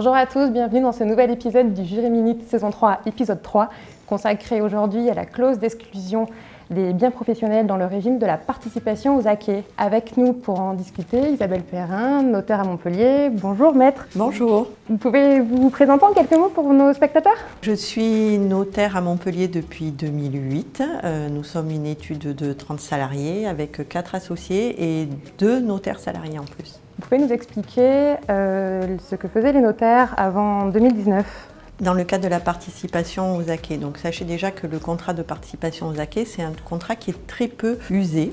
Bonjour à tous, bienvenue dans ce nouvel épisode du Jury Minute saison 3, épisode 3, consacré aujourd'hui à la clause d'exclusion des biens professionnels dans le régime de la participation aux acquis. Avec nous pour en discuter, Isabelle Perrin, notaire à Montpellier. Bonjour maître. Bonjour. Vous pouvez vous présenter en quelques mots pour nos spectateurs? Je suis notaire à Montpellier depuis 2008. Nous sommes une étude de 30 salariés avec 4 associés et 2 notaires salariés en plus. Vous pouvez nous expliquer ce que faisaient les notaires avant 2019? Dans le cadre de la participation aux acquis, donc sachez déjà que le contrat de participation aux acquis, c'est un contrat qui est très peu usé,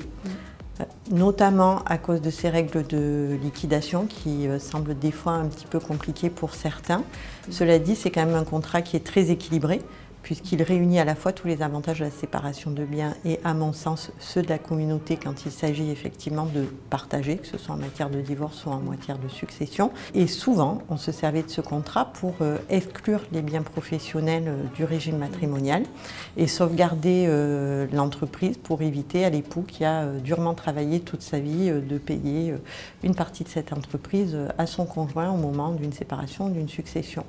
notamment à cause de ces règles de liquidation qui semblent des fois un petit peu compliquées pour certains. Cela dit, c'est quand même un contrat qui est très équilibré, puisqu'il réunit à la fois tous les avantages de la séparation de biens et, à mon sens, ceux de la communauté quand il s'agit effectivement de partager, que ce soit en matière de divorce ou en matière de succession. Et souvent, on se servait de ce contrat pour exclure les biens professionnels du régime matrimonial et sauvegarder l'entreprise pour éviter à l'époux qui a durement travaillé toute sa vie de payer une partie de cette entreprise à son conjoint au moment d'une séparation ou d'une succession.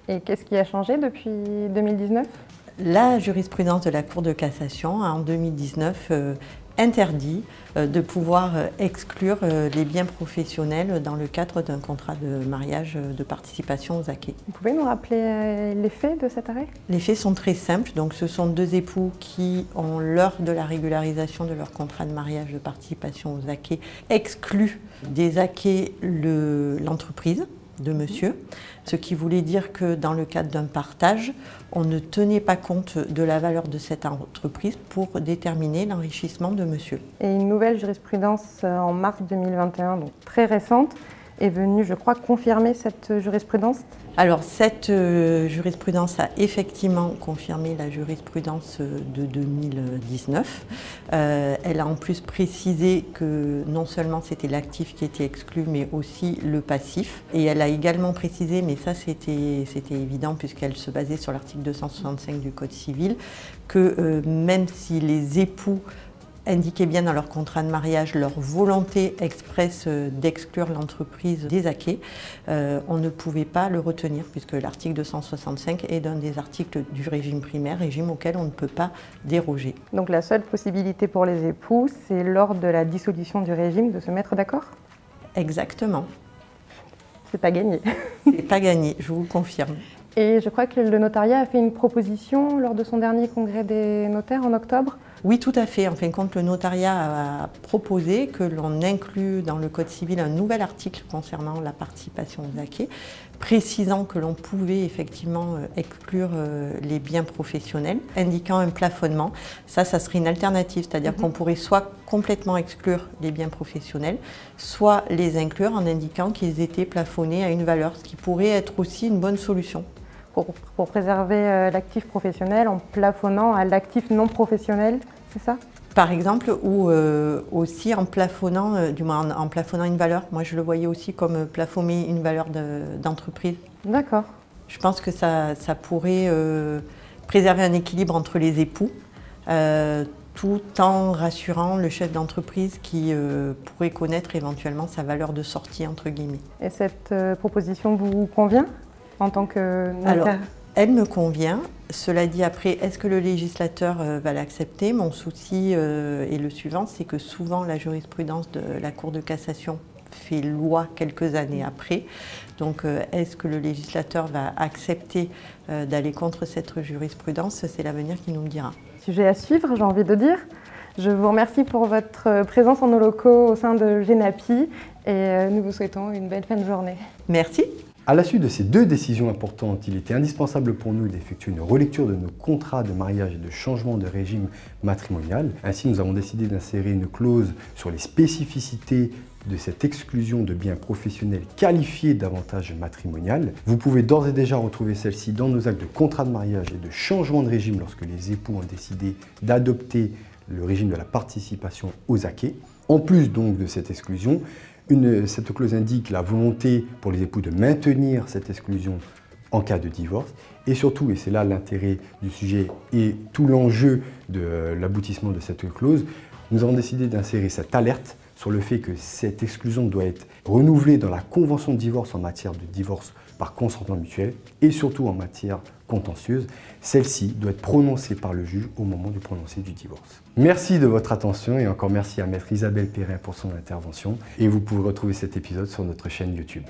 Et qu'est-ce qui a changé depuis 2019? La jurisprudence de la Cour de cassation a en 2019 interdit de pouvoir exclure les biens professionnels dans le cadre d'un contrat de mariage de participation aux acquis. Vous pouvez nous rappeler les faits de cet arrêt? Les faits sont très simples. Donc, ce sont 2 époux qui, ont lors de la régularisation de leur contrat de mariage de participation aux acquis, excluent des acquis l'entreprise de monsieur, ce qui voulait dire que dans le cadre d'un partage, on ne tenait pas compte de la valeur de cette entreprise pour déterminer l'enrichissement de monsieur. Et une nouvelle jurisprudence en mars 2021, donc très récente, est venue, je crois, confirmer cette jurisprudence? Alors, cette jurisprudence a effectivement confirmé la jurisprudence de 2019. Elle a en plus précisé que non seulement c'était l'actif qui était exclu, mais aussi le passif. Et elle a également précisé, mais ça c'était évident puisqu'elle se basait sur l'article 265 du Code civil, que même si les époux indiquaient bien dans leur contrat de mariage leur volonté expresse d'exclure l'entreprise des acquis, on ne pouvait pas le retenir puisque l'article 265 est un des articles du régime primaire, régime auquel on ne peut pas déroger. Donc la seule possibilité pour les époux, c'est lors de la dissolution du régime de se mettre d'accord? Exactement. C'est pas gagné. C'est pas gagné, je vous le confirme. Et je crois que le notariat a fait une proposition lors de son dernier congrès des notaires en octobre. Oui, tout à fait. En fin de compte, le notariat a proposé que l'on inclue dans le Code civil un nouvel article concernant la participation aux acquis, précisant que l'on pouvait effectivement exclure les biens professionnels, indiquant un plafonnement. Ça serait une alternative, c'est-à-dire qu'on pourrait soit complètement exclure les biens professionnels, soit les inclure en indiquant qu'ils étaient plafonnés à une valeur, ce qui pourrait être aussi une bonne solution. Pour préserver l'actif professionnel en plafonnant à l'actif non professionnel, c'est ça? Par exemple, ou aussi en plafonnant, du moins en plafonnant une valeur. Moi, je le voyais aussi comme plafonner une valeur d'entreprise. D'accord. Je pense que ça pourrait préserver un équilibre entre les époux, tout en rassurant le chef d'entreprise qui pourrait connaître éventuellement sa valeur de sortie, entre guillemets. Et cette proposition vous convient en tant que notaire? Alors, elle me convient. Cela dit, après, est-ce que le législateur va l'accepter? Mon souci est le suivant, c'est que souvent la jurisprudence de la Cour de cassation fait loi quelques années après. Donc, est-ce que le législateur va accepter d'aller contre cette jurisprudence? C'est l'avenir qui nous le dira. Sujet à suivre, j'ai envie de dire. Je vous remercie pour votre présence en nos locaux au sein de Genapi et nous vous souhaitons une belle fin de journée. Merci. À la suite de ces 2 décisions importantes, il était indispensable pour nous d'effectuer une relecture de nos contrats de mariage et de changement de régime matrimonial. Ainsi, nous avons décidé d'insérer une clause sur les spécificités de cette exclusion de biens professionnels qualifiés d'avantage matrimonial. Vous pouvez d'ores et déjà retrouver celle-ci dans nos actes de contrat de mariage et de changement de régime lorsque les époux ont décidé d'adopter le régime de la participation aux acquis. En plus donc de cette exclusion, cette clause indique la volonté pour les époux de maintenir cette exclusion en cas de divorce. Et surtout, et c'est là l'intérêt du sujet et tout l'enjeu de l'aboutissement de cette clause, nous avons décidé d'insérer cette alerte sur le fait que cette exclusion doit être renouvelée dans la convention de divorce en matière de divorce par consentement mutuel et surtout en matière contentieuse. Celle-ci doit être prononcée par le juge au moment du prononcé du divorce. Merci de votre attention et encore merci à Maître Isabelle Perrin pour son intervention. Et vous pouvez retrouver cet épisode sur notre chaîne YouTube.